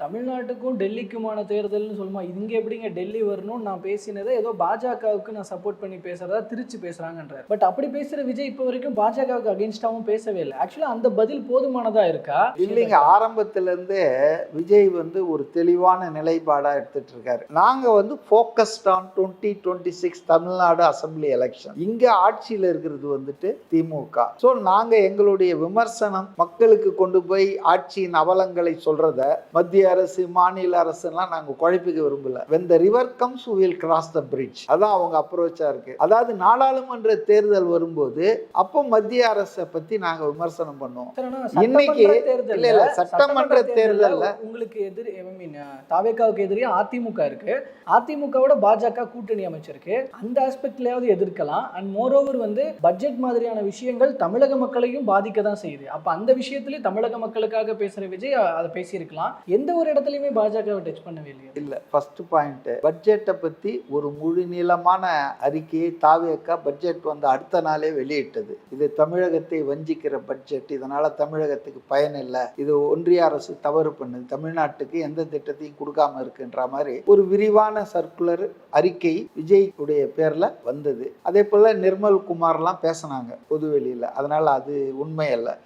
தமிழ்நாட்டுக்கும் டெல்லிக்குமான தேர்தல்னு சொல்லுமா, இங்க எப்படிங்க டெல்லி வரணும்னு நான் பேசினதை ஏதோ பாஜகவுக்கு நான் சப்போர்ட் பண்ணி பேசுறதா திருச்சி பேசுறாங்கன்றார். பட் அப்படி பேசுற விஜய் இப்போ வரைக்கும் பாஜகவுக்கு அகேன்ஸ்டாவும் பேசவே இல்லை. ஆக்சுவலா அந்த பதில் போதுமானதா இருக்கா? இல்லைங்க, ஆரம்பத்துல இருந்தே விஜய் ஒரு தெளிவான நிலைப்பாடா எடுத்துட்டு இருக்காரு. நாங்க focused on 2026 Tamil Nadu assembly election. இங்க ஆட்சியில் இருக்கிறது திமுக. ஸோ நாங்க எங்களுடைய விமர்சனம் மக்களுக்கு கொண்டு போய் ஆட்சியின் அவலங்களை சொல்றத மத்திய அரசு மாநில அரசுலாம் நாங்க குழப்பிக்க விரும்பல. when the river comes we will cross the bridge. அதான் அவங்க அப்ரோச்சா இருக்கு. அதாவது நாடாளுமன்ற தேர்தல் வரும்போது அப்போ மத்திய அரசை பத்தி நாங்க விமர்சனம் பண்ணுவோம். இன்னைக்கு இல்ல சட்டமன்ற தேர்தல்ல உங்களுக்கு எதிரி தாவேகாவுக்கு எதிரியா அதிமுக இருக்கு. அதிமுகவோட பாஜக கூட்டணி அமைச்சிருக்கு. அந்த ஆஸ்பெக்ட்லயாவது எதிர்க்கலாம். அண்ட் மோர் ஓவர் பட்ஜெட் மாதிரியான விஷயங்கள் தமிழக மக்களையும் பாதிக்க தான் செய்யுது. அப்ப அந்த விஷயத்திலே தமிழக மக்களுக்காக பேசுற விஜய் அதை பேசியிருக்கலாம். எந்த ஒரு இடத்துலயுமே பாஜகவை டச் பண்ணவே இல்லையா? இல்ல, ஃபர்ஸ்ட் பாயிண்ட், பட்ஜெட்டை பத்தி ஒரு முழு நீளமான அறிக்கையை தாவேகா பட்ஜெட் அடுத்த நாளே வெளியிட்டது. இது தமிழகத்தை வஞ்சிக்கிற பட்ஜெட், இதனால தமிழகத்துக்கு பயன் இல்லை, இது ஒன்றிய அரசு தவறு பண்ணுது, தமிழ்நாட்டுக்கு எந்த திட்டத்தையும் கொடுக்காம இருக்குன்ற மாதிரி ஒரு விரிவான சர்க்குலர் அறிக்கை விஜய் உடைய பேர்ல வந்தது. அதே போல நிர்மல் குமார்லாம் பேசினாங்க பொதுவெளியில. அதனால அது உண்மை அல்ல.